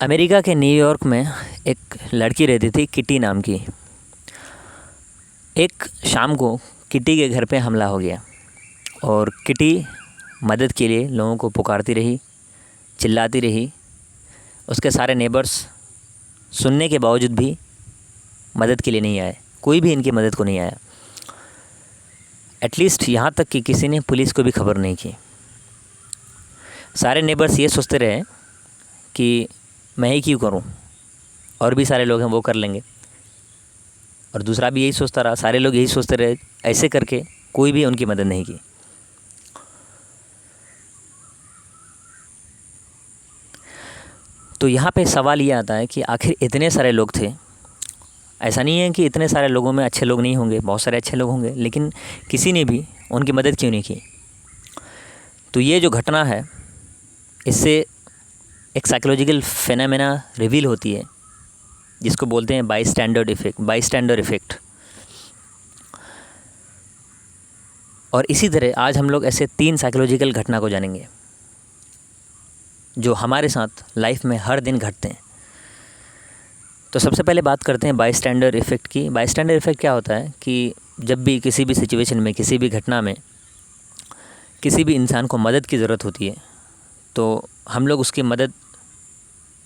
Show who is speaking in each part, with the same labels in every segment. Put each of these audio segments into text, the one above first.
Speaker 1: America के New York में एक लड़की रहती थी, किटी नाम की। एक शाम को किटी के घर पे हमला हो गया और किटी मदद के लिए लोगों को पुकारती रही, चिल्लाती रही। उसके सारे नेबर्स सुनने के बावजूद भी मदद के लिए नहीं आए, कोई भी इनकी मदद को नहीं आया। एटलीस्ट यहाँ तक कि किसी ने पुलिस को भी खबर नहीं की। सारे नेबर्स ये सोचते रहे कि मैं ही क्यों करूं, और भी सारे लोग हैं वो कर लेंगे। और दूसरा भी यही सोचता रहा, सारे लोग यही सोचते रहे। ऐसे करके कोई भी उनकी मदद नहीं की। तो यहाँ पे सवाल ये आता है कि आखिर इतने सारे लोग थे, ऐसा नहीं है कि इतने सारे लोगों में अच्छे लोग नहीं होंगे, बहुत सारे अच्छे लोग होंगे, लेकिन किसी ने भी उनकी मदद क्यों नहीं की। तो ये जो घटना है, इससे एक साइकोलॉजिकल फेनोमेना रिवील होती है जिसको बोलते हैं बाईस्टैंडर इफ़ेक्ट। और इसी तरह आज हम लोग ऐसे 3 साइकोलॉजिकल घटना को जानेंगे जो हमारे साथ लाइफ में हर दिन घटते हैं। तो सबसे पहले बात करते हैं बाईस्टैंडर इफ़ेक्ट की। बाईस्टैंडर इफ़ेक्ट क्या होता है कि जब भी किसी भी सिचुएशन में, किसी भी घटना में किसी भी इंसान को मदद की ज़रूरत होती है तो हम लोग उसकी मदद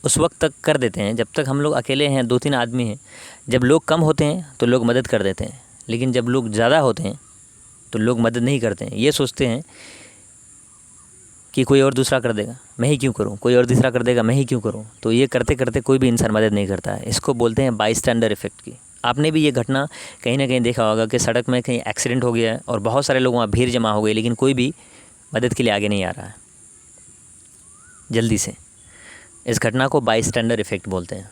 Speaker 1: उस वक्त तक कर देते हैं जब तक हम लोग अकेले हैं, 2-3 आदमी हैं। जब लोग कम होते हैं तो लोग मदद कर देते हैं, लेकिन जब लोग ज़्यादा होते हैं तो लोग मदद नहीं करते हैं। ये सोचते हैं कि कोई और दूसरा कर देगा, मैं ही क्यों करूं, कोई और दूसरा कर देगा, मैं ही क्यों करूं। तो ये करते करते कोई भी इंसान मदद नहीं करता है। इसको बोलते हैं बाईस्टैंडर इफ़ेक्ट की। आपने भी ये घटना कहीं ना कहीं देखा होगा कि सड़क में कहीं एक्सीडेंट हो गया है और बहुत सारे लोग वहाँ भीड़ जमा हो गई, लेकिन कोई भी मदद के लिए आगे नहीं आ रहा है जल्दी से। इस घटना को बाईस्टैंडर इफ़ेक्ट बोलते हैं।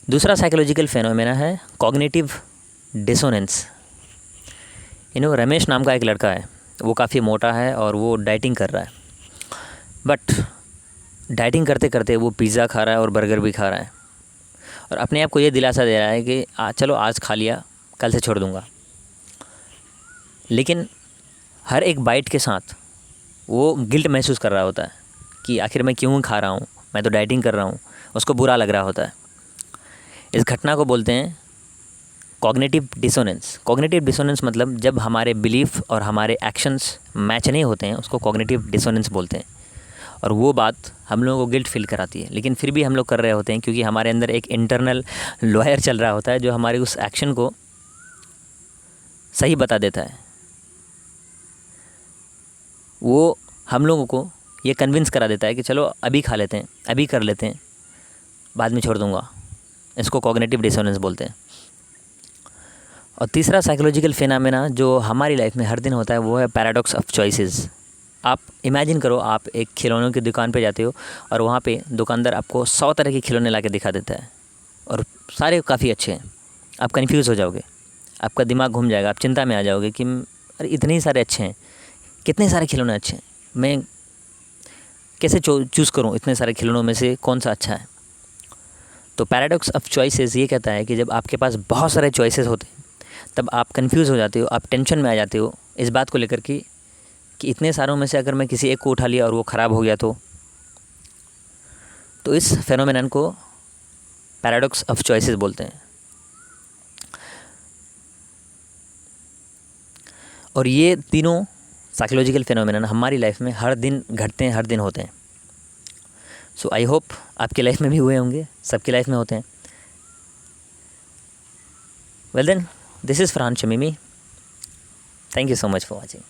Speaker 1: दूसरा साइकोलॉजिकल फेनोमेना है कॉग्निटिव डिसोनेंस। रमेश नाम का एक लड़का है, वो काफ़ी मोटा है और वो डाइटिंग कर रहा है। बट डाइटिंग करते करते वो पिज़्ज़ा खा रहा है और बर्गर भी खा रहा है और अपने आप को ये दिलासा दे रहा है कि चलो आज खा लिया, कल से छोड़ दूँगा। लेकिन हर एक बाइट के साथ वो गिल्ट महसूस कर रहा होता है कि आखिर मैं क्यों खा रहा हूँ, मैं तो डाइटिंग कर रहा हूँ। उसको बुरा लग रहा होता है। इस घटना को बोलते हैं कॉग्निटिव डिसोनेंस। कॉग्निटिव डिसोनेंस मतलब जब हमारे बिलीफ और हमारे एक्शंस मैच नहीं होते हैं, उसको कॉग्निटिव डिसोनेंस बोलते हैं। और वो बात हम लोगों को गिल्ट फील कराती है, लेकिन फिर भी हम लोग कर रहे होते हैं क्योंकि हमारे अंदर एक इंटरनल लॉयर चल रहा होता है जो हमारे उस एक्शन को सही बता देता है। वो हम लोगों को ये कन्विंस करा देता है कि चलो अभी खा लेते हैं, अभी कर लेते हैं, बाद में छोड़ दूँगा। इसको कॉग्निटिव डिसोनेंस बोलते हैं। और तीसरा साइकोलॉजिकल फिनोमेना जो हमारी लाइफ में हर दिन होता है वो है पैराडॉक्स ऑफ चॉइसेस। आप इमेजिन करो, आप एक खिलौनों की दुकान पे जाते हो और वहाँ पे दुकानदार आपको 100 तरह के खिलौने ला के दिखा देता है और सारे काफ़ी अच्छे हैं। आप कन्फ्यूज़ हो जाओगे, आपका दिमाग घूम जाएगा, आप चिंता में आ जाओगे कि अरे इतने ही सारे अच्छे हैं, कितने सारे खिलौने अच्छे हैं, मैं कैसे चूज़ करूँ इतने सारे खिलौनों में से कौन सा अच्छा है। तो पैराडॉक्स ऑफ चॉइसेस ये कहता है कि जब आपके पास बहुत सारे चॉइसेस होते हैं तब आप कंफ्यूज हो जाते हो, आप टेंशन में आ जाते हो इस बात को लेकर कि इतने सारों में से अगर मैं किसी एक को उठा लिया और वो ख़राब हो गया तो इस फेनोमेनन को पैराडॉक्स ऑफ चॉइसेस बोलते हैं। और ये तीनों साइकोलॉजिकल फेनोमेनन हमारी लाइफ में हर दिन घटते हैं, हर दिन होते हैं। सो आई होप आपकी लाइफ में भी हुए होंगे, सबकी लाइफ में होते हैं। Well then, this is Farhan Shamimi. Thank you so much for watching.